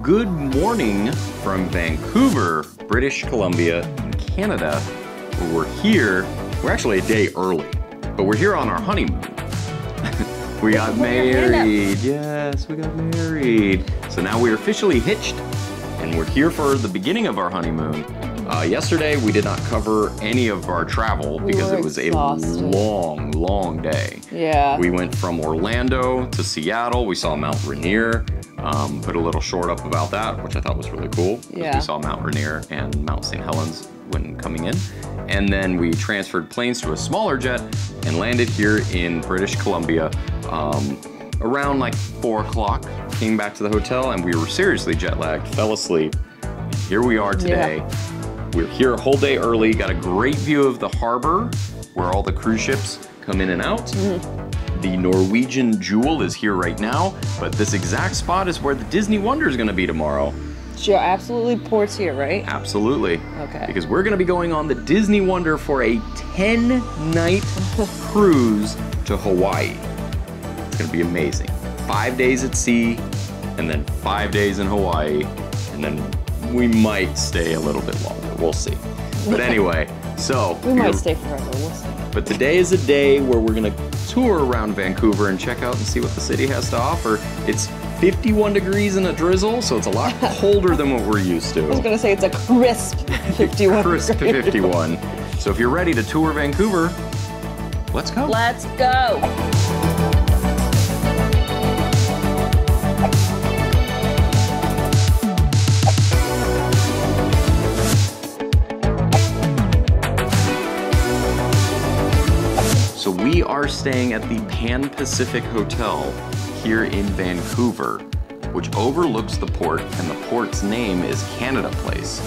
good morning from Vancouver, British Columbia, Canada. We're here. We're actually a day early, but we're here on our honeymoon. We got married. Yes, we got married. So now we're officially hitched, and we're here for the beginning of our honeymoon. Yesterday, we did not cover any of our travel because it was exhausted. A long day. Yeah. We went from Orlando to Seattle. We saw Mount Rainier. Put a little short up about that, which I thought was really cool. Yeah. We saw Mount Rainier and Mount St. Helens when coming in. And then we transferred planes to a smaller jet and landed here in British Columbia around like 4 o'clock. Came back to the hotel and we were seriously jet lagged, fell asleep. And here we are today. Yeah. We're here a whole day early, got a great view of the harbor where all the cruise ships come in and out. Mm-hmm. The Norwegian Jewel is here right now, but this exact spot is where the Disney Wonder is gonna be tomorrow. Sure, absolutely ports here, right? Absolutely. Okay. Because we're gonna be going on the Disney Wonder for a 10-night cruise to Hawaii. It's gonna be amazing. 5 days at sea, and then 5 days in Hawaii, and then we might stay a little bit longer. We'll see. But anyway, so we might stay forever. We'll see. But today is a day where we're gonna tour around Vancouver and check out and see what the city has to offer. It's 51 degrees and a drizzle, so it's a lot colder than what we're used to. I was gonna say it's a crisp 51. Crisp 51. So if you're ready to tour Vancouver, let's go. Let's go. So we are staying at the Pan Pacific Hotel here in Vancouver, which overlooks the port, and the port's name is Canada Place.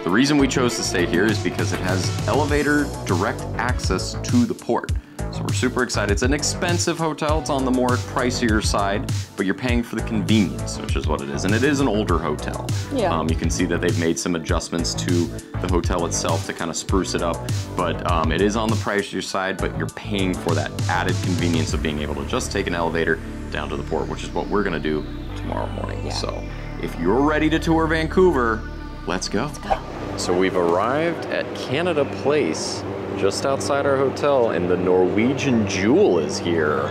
The reason we chose to stay here is because it has elevator direct access to the port. So we're super excited. It's an expensive hotel. It's on the more pricier side, but you're paying for the convenience, which is what it is. And it is an older hotel. Yeah. You can see that they've made some adjustments to the hotel itself to kind of spruce it up. But it is on the pricier side, but you're paying for that added convenience of being able to just take an elevator down to the port, which is what we're gonna do tomorrow morning. Yeah. So if you're ready to tour Vancouver, let's go. Let's go. So we've arrived at Canada Place, just outside our hotel, and the Norwegian Jewel is here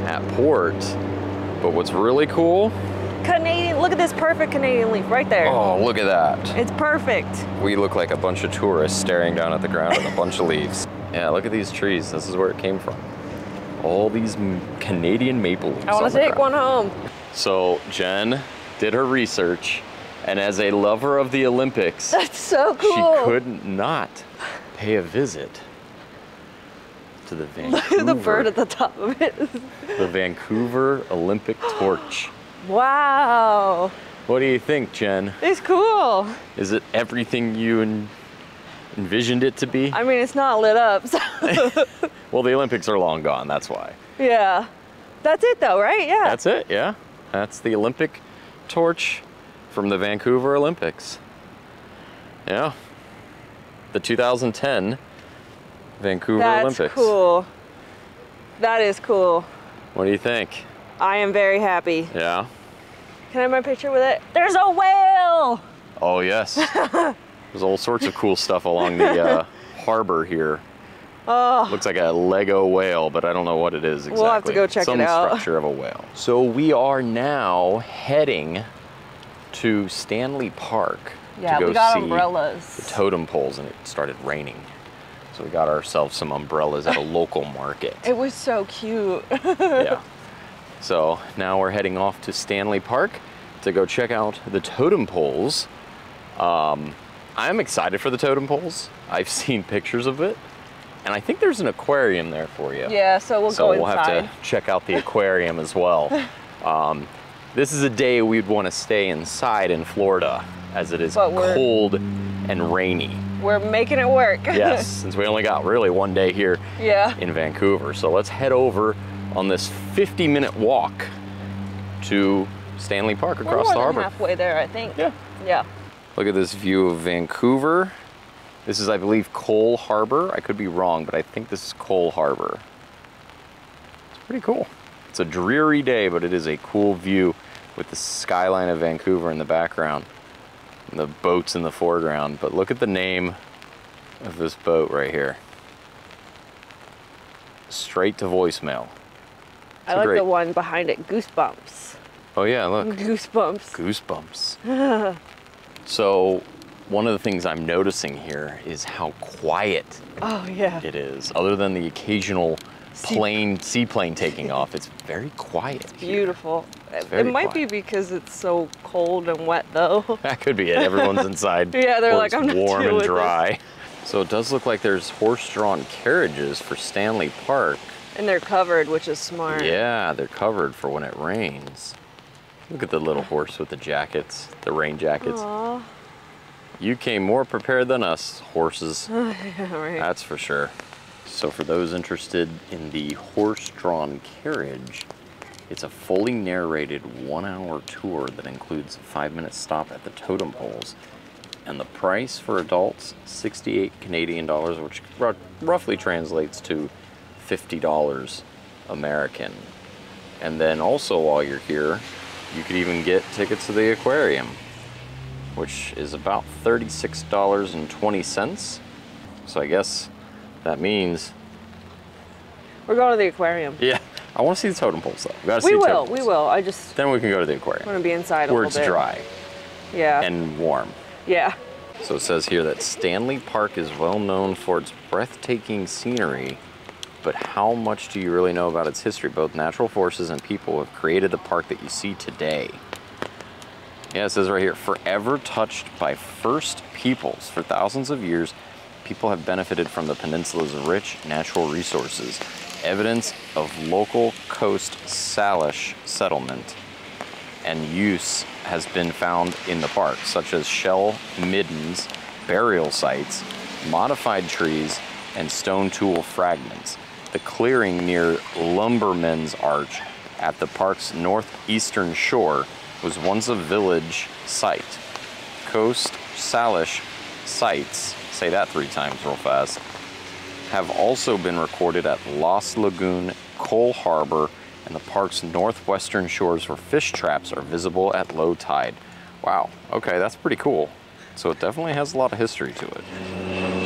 at port. But what's really cool? Canadian, look at this perfect Canadian leaf right there. Oh, look at that. It's perfect. We look like a bunch of tourists staring down at the ground with a bunch of leaves. Yeah, look at these trees. This is where it came from. All these Canadian maple leaves. I want to take one home. So Jen did her research, and as a lover of the Olympics, that's so cool. She could not pay a visit to the Vancouver. Look at the bird at the top of it. The Vancouver Olympic torch. Wow. What do you think, Jen? It's cool. Is it everything you envisioned it to be? I mean, it's not lit up, so. Well, the Olympics are long gone, that's why. Yeah. That's it though, right? Yeah. That's it, yeah. That's the Olympic torch from the Vancouver Olympics. Yeah. The 2010 Vancouver Olympics. That's cool. That is cool. What do you think? I am very happy. Yeah. Can I have my picture with it? There's a whale! Oh, yes. There's all sorts of cool stuff along the harbor here. Oh. Looks like a Lego whale, but I don't know what it is exactly. We'll have to go check it out. Some structure of a whale. So we are now heading to Stanley Park. Yeah, to go we got see umbrellas. The totem poles, and it started raining. So we got ourselves some umbrellas at a local market. It was so cute. Yeah. So now we're heading off to Stanley Park to go check out the totem poles. I'm excited for the totem poles. I've seen pictures of it, and I think there's an aquarium there for you. Yeah, so we'll go inside. So we'll have to check out the aquarium as well. This is a day we'd want to stay inside in Florida, as it is cold and rainy. We're making it work. Yes, since we only got really 1 day here in Vancouver. So let's head over on this 50-minute walk to Stanley Park across the harbor. We're halfway there, I think. Yeah. Yeah. Look at this view of Vancouver. This is, I believe, Cole Harbor. I could be wrong, but I think this is Cole Harbor. It's pretty cool. It's a dreary day, but it is a cool view with the skyline of Vancouver in the background and the boats in the foreground. But look at the name of this boat right here. Straight to voicemail. I like the one behind it, Goosebumps. Oh yeah, look. Goosebumps. Goosebumps. So one of the things I'm noticing here is how quiet it is. Other than the occasional seaplane taking off, it's very quiet. It's beautiful. It might be because it's so cold and wet though. That could be it. Everyone's inside. Yeah, they're like, I'm not warm and dealing with dry. So it does look like there's horse-drawn carriages for Stanley Park. And they're covered, which is smart. Yeah, they're covered for when it rains. Look at the little horse with the jackets, the rain jackets. Aww. You came more prepared than us, horses. Yeah, right. That's for sure. So for those interested in the horse-drawn carriage, it's a fully narrated 1-hour tour that includes a 5-minute stop at the totem poles. And the price for adults, 68 Canadian dollars, which roughly translates to $50 American. And then also while you're here, you could even get tickets to the aquarium, which is about $36.20. So I guess that means we're going to the aquarium. Yeah, I want to see the totem poles though. We will. I just then we can go to the aquarium. want to be inside a where little bit. It's dry. Yeah. And warm. Yeah. So it says here that Stanley Park is well known for its breathtaking scenery, but how much do you really know about its history? Both natural forces and people have created the park that you see today. Yeah, it says right here, forever touched by first peoples. For thousands of years, people have benefited from the peninsula's rich natural resources. Evidence of local coast Salish settlement and use has been found in the park, such as shell middens, burial sites, modified trees, and stone tool fragments. The clearing near Lumberman's Arch at the park's northeastern shore was once a village site. Coast Salish sites, say that 3 times real fast, have also been recorded at Lost Lagoon, Cole Harbor, and the park's northwestern shores where fish traps are visible at low tide. Wow, okay, that's pretty cool. So it definitely has a lot of history to it.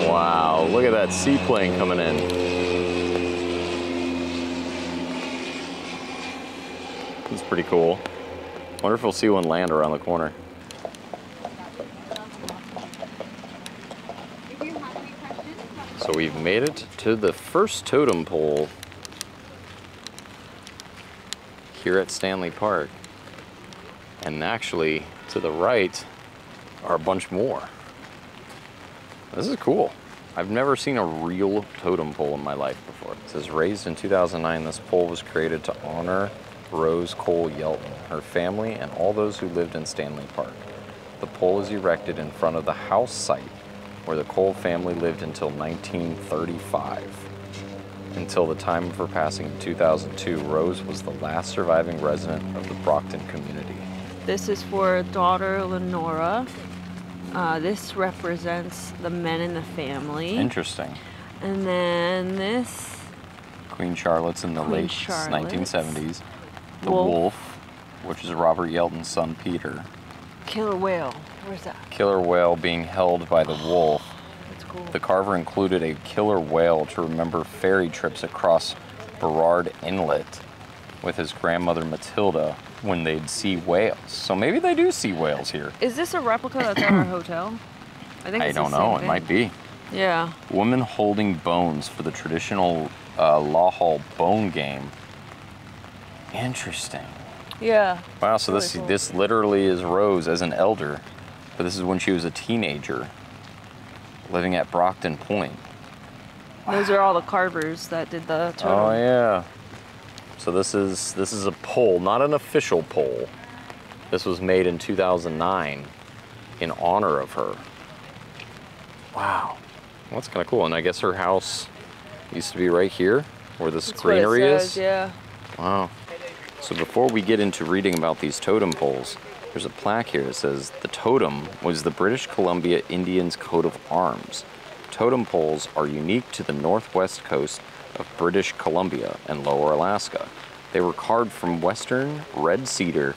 Wow, look at that seaplane coming in. That's pretty cool. Wonder if we'll see one land around the corner. So we've made it to the first totem pole here at Stanley Park. And actually, to the right are a bunch more. This is cool. I've never seen a real totem pole in my life before. It says, raised in 2009, this pole was created to honor Rose Cole Yelton, her family, and all those who lived in Stanley Park. The pole is erected in front of the house site where the Cole family lived until 1935. Until the time of her passing in 2002, Rose was the last surviving resident of the Brockton community. This is for daughter Lenora. This represents the men in the family. Interesting. And then this... Queen Charlotte's in the late 1970s. The Wolf, which is Robert Yelton's son, Peter. Killer whale. Where's that? Killer whale being held by the wolf. That's cool. The carver included a killer whale to remember ferry trips across Burrard Inlet with his grandmother Matilda when they'd see whales. So maybe they do see whales here. Is this a replica that's at our hotel? I think it's I don't know. It might be. Yeah. Woman holding bones for the traditional Lawhall bone game. Interesting. Yeah. Wow, so this literally is Rose as an elder, but this is when she was a teenager living at Brockton Point. Wow. Those are all the carvers that did the totem. Oh yeah. So this is a pole, not an official pole. This was made in 2009 in honor of her. Wow. Well, that's kind of cool. And I guess her house used to be right here where this greenery is. Yeah. Wow. So before we get into reading about these totem poles, there's a plaque here that says, the totem was the British Columbia Indians' coat of arms. Totem poles are unique to the northwest coast of British Columbia and Lower Alaska. They were carved from western red cedar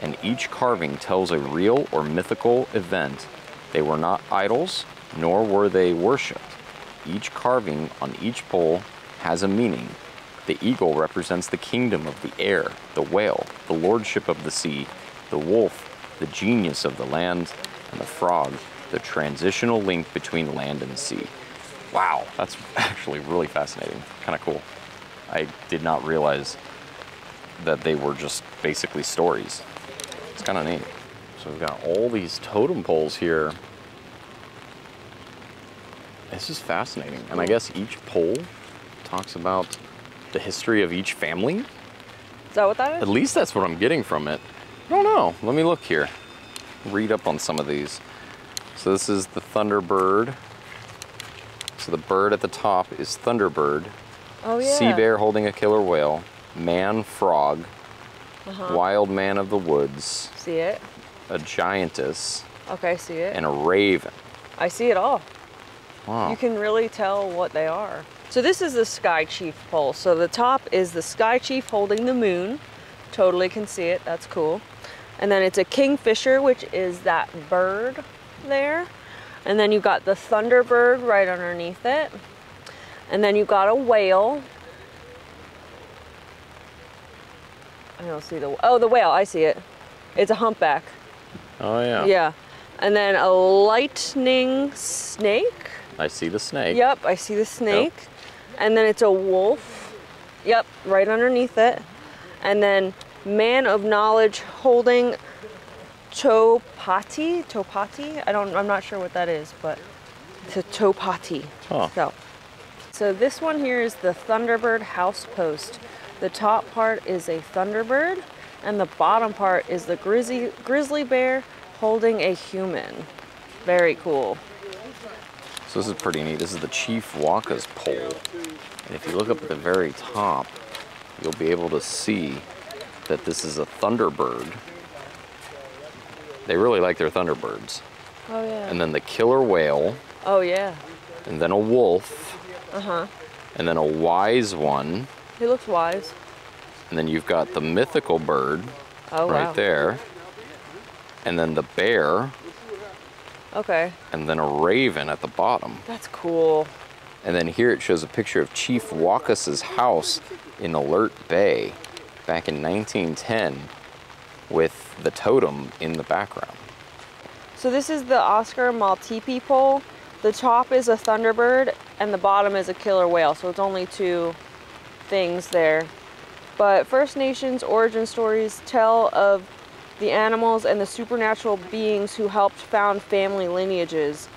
and each carving tells a real or mythical event. They were not idols, nor were they worshipped. Each carving on each pole has a meaning. The eagle represents the kingdom of the air, the whale, the lordship of the sea, the wolf, the genius of the land, and the frog, the transitional link between land and sea. Wow, that's actually really fascinating. Kind of cool. I did not realize that they were just basically stories. It's kind of neat. So we've got all these totem poles here. This is fascinating. And I guess each pole talks about the history of each family. Is that what that is? At least that's what I'm getting from it. I don't know. Let me look here. Read up on some of these. So this is the Thunderbird. So the bird at the top is Thunderbird. Oh yeah. Sea bear holding a killer whale. Man frog. Wild man of the woods. See it? A giantess. Okay, see it. And a raven. I see it all. Wow. You can really tell what they are. So this is the Sky Chief pole. So the top is the Sky Chief holding the moon. Totally can see it, that's cool. And then it's a kingfisher, which is that bird there. And then you got the Thunderbird right underneath it. And then you got a whale. I don't see the, oh, the whale, I see it. It's a humpback. Oh yeah. Yeah. And then a lightning snake. I see the snake. Yep, I see the snake. Yep. And then it's a wolf. Yep, right underneath it. And then man of knowledge holding Topati. I'm not sure what that is, but it's a Topati. Huh. So this one here is the Thunderbird house post. The top part is a Thunderbird, and the bottom part is the grizzly bear holding a human. Very cool. So this is pretty neat. This is the Chief Waka's pole. And if you look up at the very top, you'll be able to see that this is a Thunderbird. They really like their Thunderbirds. Oh yeah. And then the killer whale. Oh yeah. And then a wolf. Uh-huh. And then a wise one. He looks wise. And then you've got the mythical bird right there. And then the bear. Okay. And then a raven at the bottom. That's cool. And then here it shows a picture of Chief Wakas's house in Alert Bay back in 1910 with the totem in the background. So this is the Oscar Maltepe pole. The top is a Thunderbird and the bottom is a killer whale. So it's only two things there. But First Nations origin stories tell of the animals and the supernatural beings who helped found family lineages.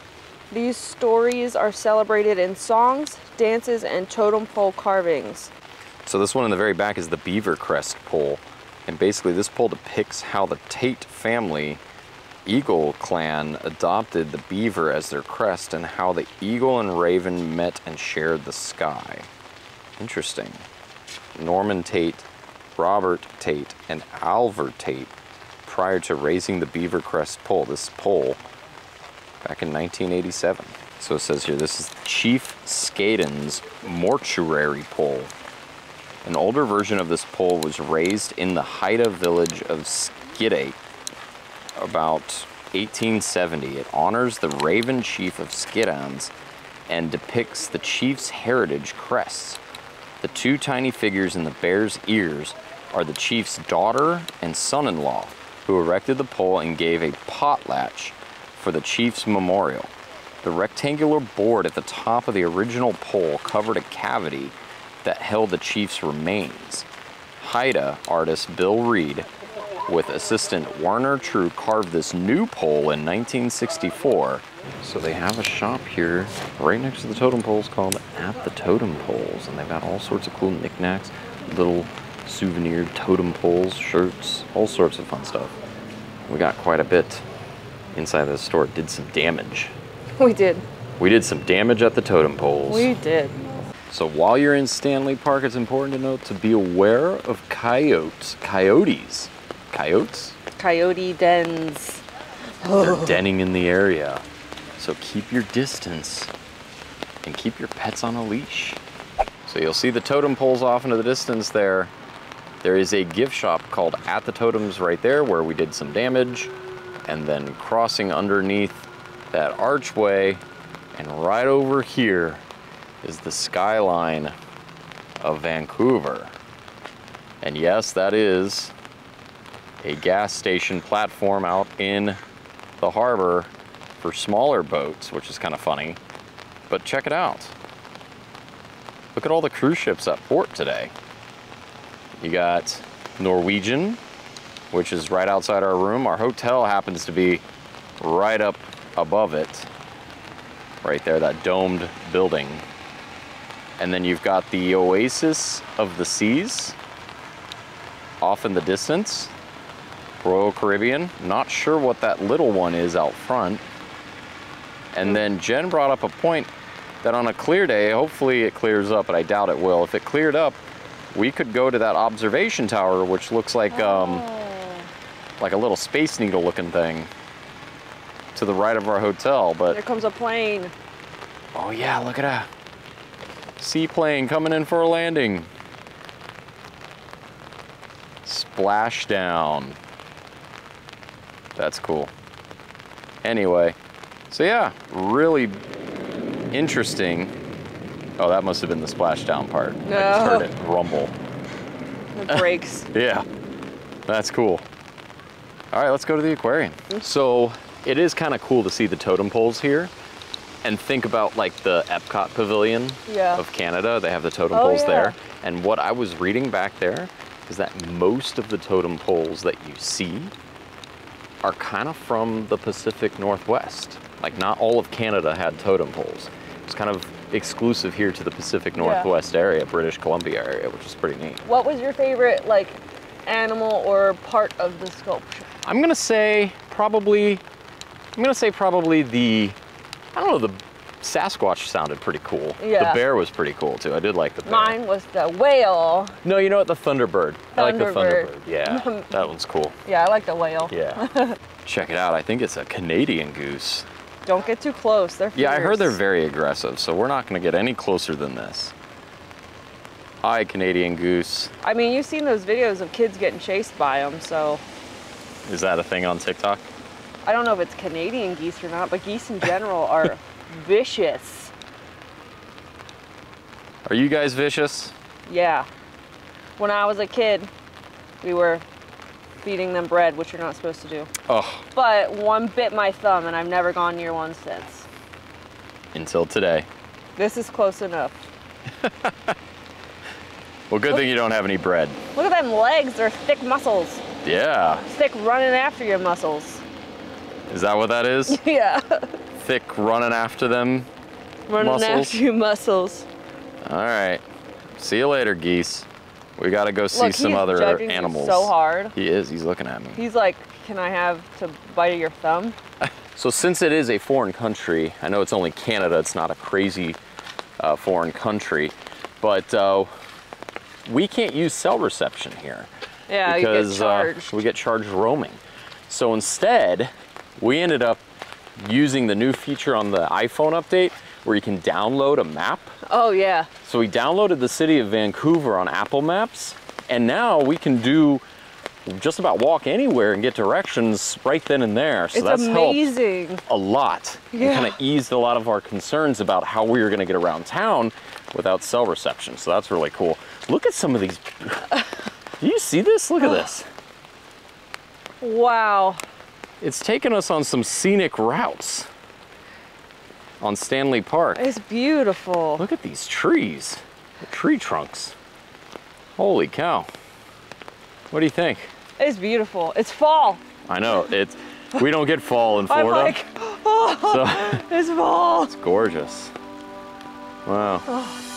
These stories are celebrated in songs, dances, and totem pole carvings. So this one in the very back is the Beaver Crest pole. And basically this pole depicts how the Tate family Eagle clan adopted the beaver as their crest and how the eagle and raven met and shared the sky. Interesting. Norman Tate, Robert Tate, and Alver Tate prior to raising the Beaver Crest pole, this pole, back in 1987. So it says here, this is Chief Skaden's mortuary pole. An older version of this pole was raised in the Haida village of Skidate about 1870. It honors the Raven Chief of Skidans and depicts the chief's heritage crests. The two tiny figures in the bear's ears are the chief's daughter and son-in-law, who erected the pole and gave a potlatch for the chief's memorial. The rectangular board at the top of the original pole covered a cavity that held the chief's remains. Haida artist Bill Reed, with assistant Warner True, carved this new pole in 1964. So they have a shop here right next to the totem poles called At the Totem Poles, and they've got all sorts of cool knickknacks, little souvenir totem poles, shirts, all sorts of fun stuff. We got quite a bit inside the store. Did some damage. We did. We did some damage at the totem poles. We did. So while you're in Stanley Park, it's important to note to be aware of coyotes. Coyotes? Coyote dens. They're denning in the area. So keep your distance and keep your pets on a leash. So you'll see the totem poles off into the distance there. There is a gift shop called At the Totems right there where we did some damage, and then crossing underneath that archway and right over here is the skyline of Vancouver. And yes, that is a gas station platform out in the harbor for smaller boats, which is kind of funny. But check it out. Look at all the cruise ships at port today. You got Norwegian, which is right outside our room. Our hotel happens to be right up above it. Right there, that domed building. And then you've got the Oasis of the Seas off in the distance. Royal Caribbean. Not sure what that little one is out front. And then Jen brought up a point that on a clear day, hopefully it clears up, but I doubt it will. If it cleared up, we could go to that observation tower, which looks like a little Space Needle looking thing to the right of our hotel. But there comes a plane. Oh yeah, look at that. Seaplane coming in for a landing. Splashdown. That's cool. Anyway, so yeah, really interesting. Oh, that must have been the splashdown part. No. I just heard it rumble. The brakes. Yeah, that's cool. All right, let's go to the aquarium. So it is kind of cool to see the totem poles here and think about like the Epcot Pavilion of Canada. They have the totem poles there. And what I was reading back there is that most of the totem poles that you see are kind of from the Pacific Northwest. Like not all of Canada had totem poles. It's kind of exclusive here to the Pacific Northwest area, British Columbia area, which is pretty neat. What was your favorite like animal or part of the sculpture? I'm gonna say probably the, I don't know, the Sasquatch sounded pretty cool. Yeah. The bear was pretty cool too. I did like the bear. Mine was the whale. No, you know what? The Thunderbird. I like the Thunderbird. Thunderbird. Yeah, that one's cool. Yeah, I like the whale. Yeah. Check it out. I think it's a Canadian goose. Don't get too close. They're fierce. Yeah, I heard they're very aggressive, so we're not going to get any closer than this. Hi, Canadian goose. I mean, you've seen those videos of kids getting chased by them, so. Is that a thing on TikTok? I don't know if it's Canadian geese or not, but geese in general are vicious. Are you guys vicious? Yeah. When I was a kid, we were feeding them bread, which you're not supposed to do. Oh. But one bit my thumb, and I've never gone near one since. Until today. This is close enough. Well, good thing you don't have any bread. Look at them legs, they're thick muscles. Yeah. Thick running after your muscles. Is that what that is? Yeah. Thick running after them Running muscles? after your muscles. All right. See you later, geese. We got to go see Look, some other judging you animals. so hard. He is. He's looking at me. He's like, can I have to bite of your thumb? So since it is a foreign country, I know it's only Canada, it's not a crazy foreign country, but we can't use cell reception here. Yeah, because you get charged. we get charged roaming. So instead, we ended up using the new feature on the iPhone update where you can download a map. Oh yeah. So we downloaded the city of Vancouver on Apple Maps, and now we can do just about walk anywhere and get directions right then and there. So it's that's amazing. helped a lot. Yeah. It kind of eased a lot of our concerns about how we were going to get around town without cell reception. So that's really cool. Look at some of these. Do you see this? Look at this. Wow. It's taken us on some scenic routes on Stanley Park. It's beautiful. Look at these trees, the tree trunks. Holy cow. What do you think? It's beautiful. It's fall. I know, we don't get fall in Florida. I'm like, oh, so, it's fall. It's gorgeous. Wow. Oh.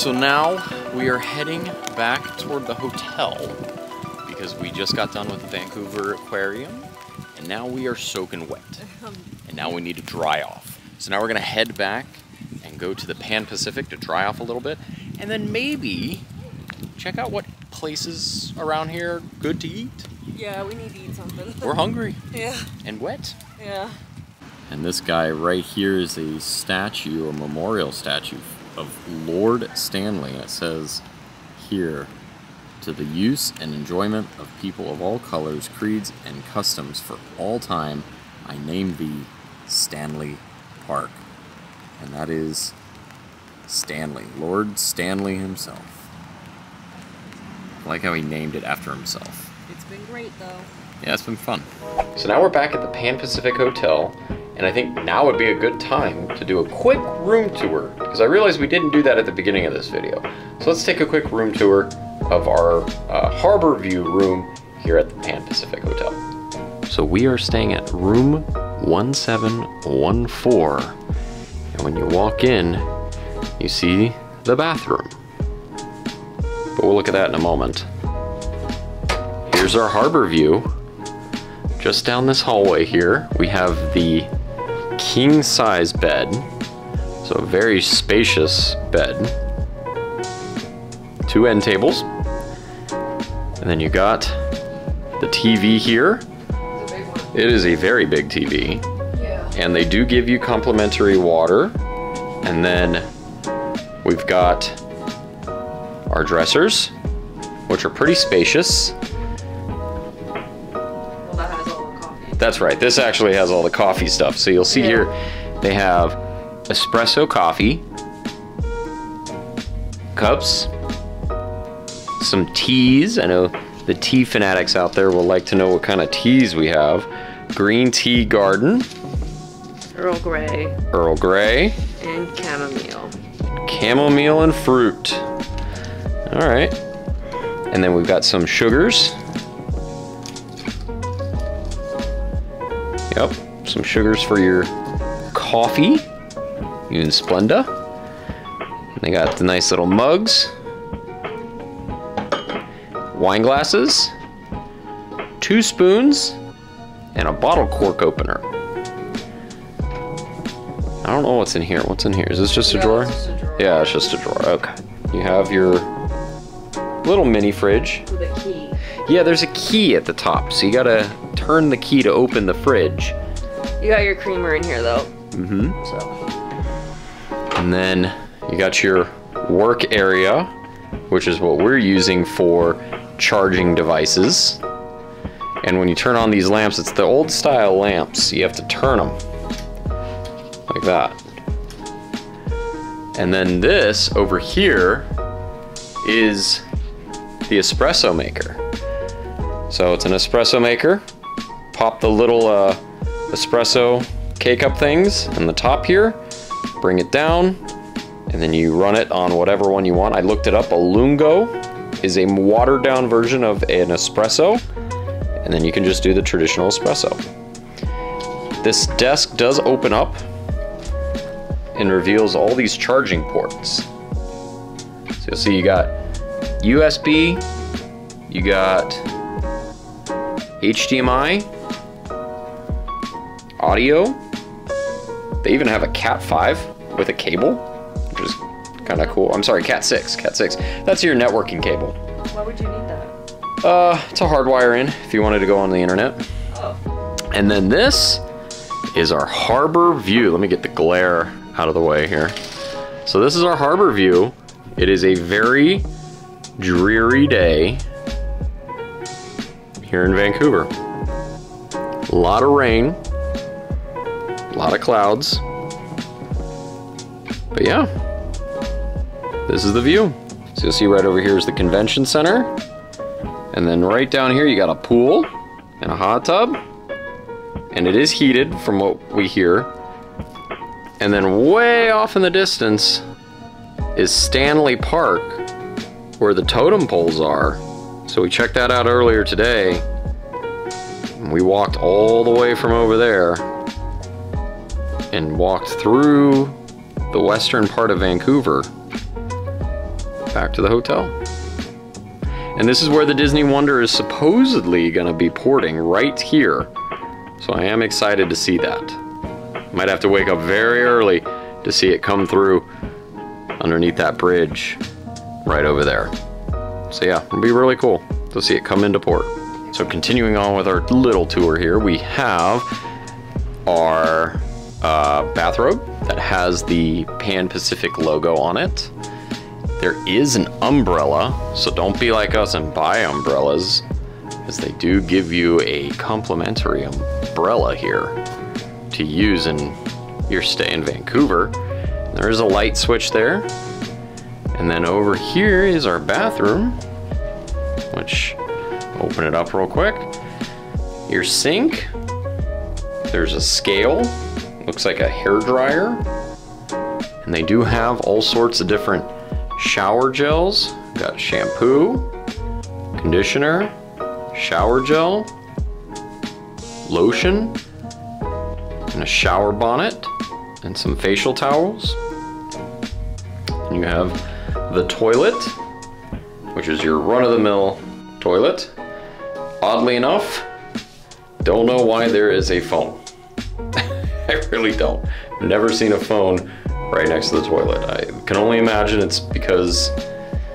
So now we are heading back toward the hotel because we just got done with the Vancouver Aquarium and now we are soaking wet. And now we need to dry off. So now we're gonna head back and go to the Pan Pacific to dry off a little bit and then maybe check out what places around here are good to eat. Yeah, we need to eat something. We're hungry. Yeah. And wet. Yeah. And this guy right here is a statue, a memorial statue of Lord Stanley. And it says here, to the use and enjoyment of people of all colors, creeds, and customs for all time, I name thee Stanley Park. And that is Stanley, Lord Stanley himself. I like how he named it after himself. It's been great though. Yeah, it's been fun. So now we're back at the Pan Pacific Hotel, and I think now would be a good time to do a quick room tour, because I realized we didn't do that at the beginning of this video. So let's take a quick room tour of our harbor view room here at the Pan Pacific Hotel. So we are staying at room 1714, and when you walk in, you see the bathroom. But we'll look at that in a moment. Here's our harbor view. Just down this hallway here, we have the king size bed. So a very spacious bed. 2 end tables. And then you got the TV here. It's a big one. It is a very big TV. Yeah. And they do give you complimentary water. And then we've got our dressers, which are pretty spacious. That's right, this actually has all the coffee stuff. So you'll see here, they have espresso coffee, cups, some teas. I know the tea fanatics out there will like to know what kind of teas we have. Green tea garden. Earl Grey. Earl Grey. And chamomile. Chamomile and fruit. All right. And then we've got some sugars. Yep, some sugars for your coffee, in Splenda. And they got the nice little mugs, wine glasses, 2 spoons, and a bottle cork opener. I don't know what's in here. What's in here? Is this just a drawer? It's just a drawer. Yeah, it's just a drawer. Okay. You have your little mini fridge. With a key. Yeah, there's a key at the top, so you gotta turn the key to open the fridge. You got your creamer in here though. Mm-hmm. So. And then you got your work area, which is what we're using for charging devices. And when you turn on these lamps, it's the old style lamps. You have to turn them like that. And then this over here is the espresso maker. So it's an espresso maker. Pop the little espresso K-cup things in the top here, bring it down, and then you run it on whatever one you want. I looked it up. A lungo is a watered down version of an espresso, and then you can just do the traditional espresso. This desk does open up and reveals all these charging ports. So you'll see you got USB, you got HDMI, audio. They even have a Cat 5 with a cable, which is kind of cool. I'm sorry, Cat 6. Cat 6. That's your networking cable. Why would you need that? It's a hardwire in if you wanted to go on the internet. Oh. And then this is our harbor view. Let me get the glare out of the way here. So this is our harbor view. It is a very dreary day here in Vancouver. A lot of rain, a lot of clouds. But yeah, this is the view. So you'll see right over here is the convention center. And then right down here you got a pool and a hot tub. And it is heated from what we hear. And then way off in the distance is Stanley Park, where the totem poles are. So we checked that out earlier today. And we walked all the way from over there and walked through the western part of Vancouver back to the hotel. And this is where the Disney Wonder is supposedly gonna be porting, right here. So I am excited to see that. Might have to wake up very early to see it come through underneath that bridge right over there. So yeah, it'll be really cool to see it come into port. So continuing on with our little tour here, we have our bathrobe that has the Pan Pacific logo on it. There is an umbrella, so don't be like us and buy umbrellas, as they do give you a complimentary umbrella here to use in your stay in Vancouver. There is a light switch there. And then over here is our bathroom, which, open it up real quick. Your sink, there's a scale, looks like a hair dryer. And they do have all sorts of different shower gels. Got shampoo, conditioner, shower gel, lotion, and a shower bonnet, and some facial towels. And you have the toilet, which is your run-of-the-mill toilet. Oddly enough, don't know why there is a phone. I really don't. I've never seen a phone right next to the toilet. I can only imagine it's because,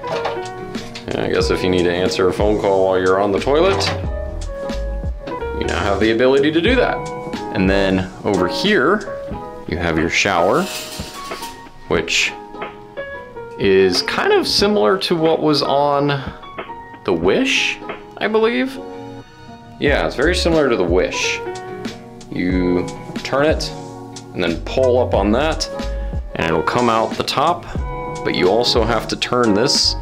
I guess if you need to answer a phone call while you're on the toilet, you now have the ability to do that. And then over here, you have your shower, which is kind of similar to what was on the Wish, I believe. Yeah, it's very similar to the Wish. You turn it and then pull up on that and it'll come out the top, but you also have to turn this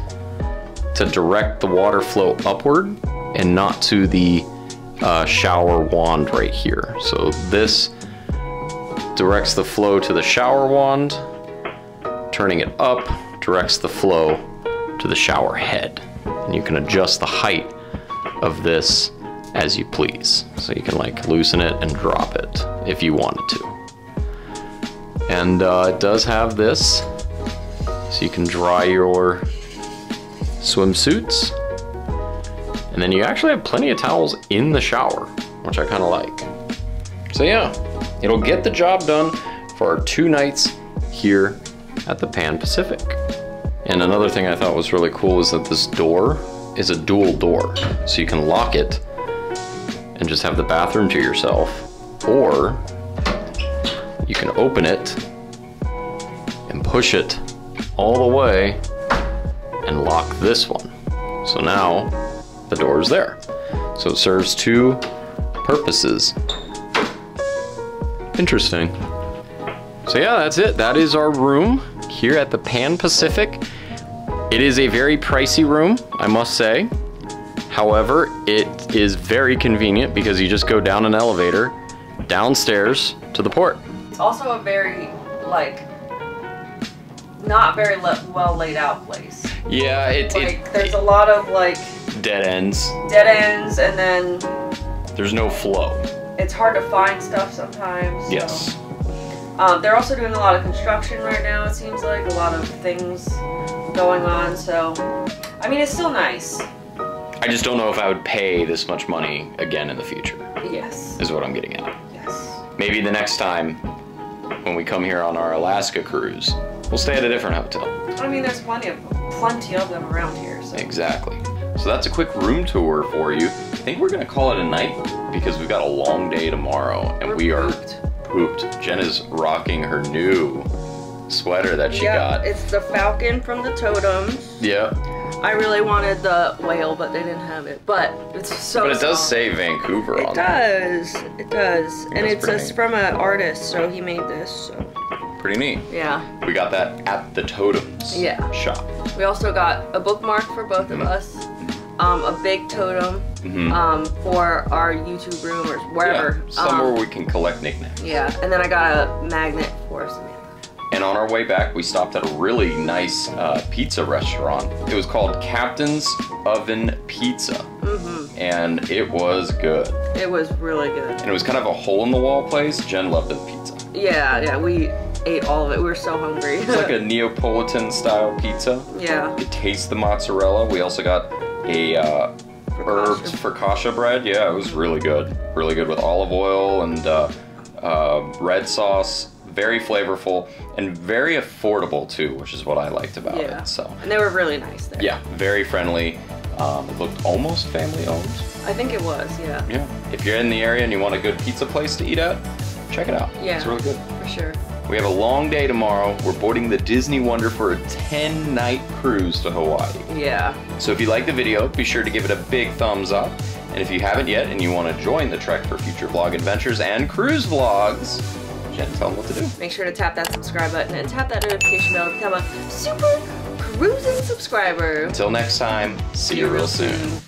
to direct the water flow upward and not to the shower wand right here. So this directs the flow to the shower wand, turning it up directs the flow to the shower head. And you can adjust the height of this as you please. So you can like loosen it and drop it if you wanted to. And it does have this, so you can dry your swimsuits. And then you actually have plenty of towels in the shower, which I kind of like. So yeah, it'll get the job done for our 2 nights here at the Pan Pacific. And another thing I thought was really cool is that this door is a dual door. So you can lock it and just have the bathroom to yourself, or you can open it and push it all the way and lock this one. So now the door is there. So it serves 2 purposes. Interesting. So yeah, that's it. That is our room here at the Pan Pacific. It is a very pricey room, I must say. However, it is very convenient because you just go down an elevator downstairs to the port. It's also a very, like, not very well laid out place. Yeah, there's a lot of like dead ends, and then there's no flow. It's hard to find stuff sometimes. So. Yes. They're also doing a lot of construction right now, it seems like. A lot of things going on, so... I mean, it's still nice. I just don't know if I would pay this much money again in the future. Yes. Is what I'm getting at. Yes. Maybe the next time when we come here on our Alaska cruise, we'll stay at a different hotel. I mean, there's plenty of them around here, so... Exactly. So that's a quick room tour for you. I think we're gonna call it a night because we've got a long day tomorrow and we are pooped. Jen is rocking her new sweater that she got. It's the Falcon from the Totems. Yeah. I really wanted the whale, but they didn't have it. But it's so But it does soft. say Vancouver on it. It does. And it's from an artist, so he made this, so. Pretty neat. Yeah. We got that at the Totems shop. We also got a bookmark for both of us, a big totem for our YouTube room or wherever. Yeah, somewhere we can collect knickknacks. Yeah, and then I got a magnet for Samantha. And on our way back, we stopped at a really nice pizza restaurant. It was called Captain's Oven Pizza. And it was good. It was really good. And it was kind of a hole-in-the-wall place. Jen loved the pizza. Yeah, ate all of it. We were so hungry. It's like a Neapolitan style pizza. Yeah. You taste the mozzarella. We also got a herbed focaccia bread. Yeah, it was really good. Really good with olive oil and red sauce. Very flavorful and very affordable too, which is what I liked about it. So. And they were really nice there. Yeah, very friendly. It looked almost family owned. I think it was, yeah. Yeah. If you're in the area and you want a good pizza place to eat at, check it out. Yeah. It's really good. For sure. We have a long day tomorrow. We're boarding the Disney Wonder for a 10-night cruise to Hawaii. Yeah. So if you like the video, be sure to give it a big thumbs up. And if you haven't yet and you want to join the trek for future vlog adventures and cruise vlogs, Jen, tell them what to do. Make sure to tap that subscribe button and tap that notification bell to become a super cruising subscriber. Until next time, see you real soon.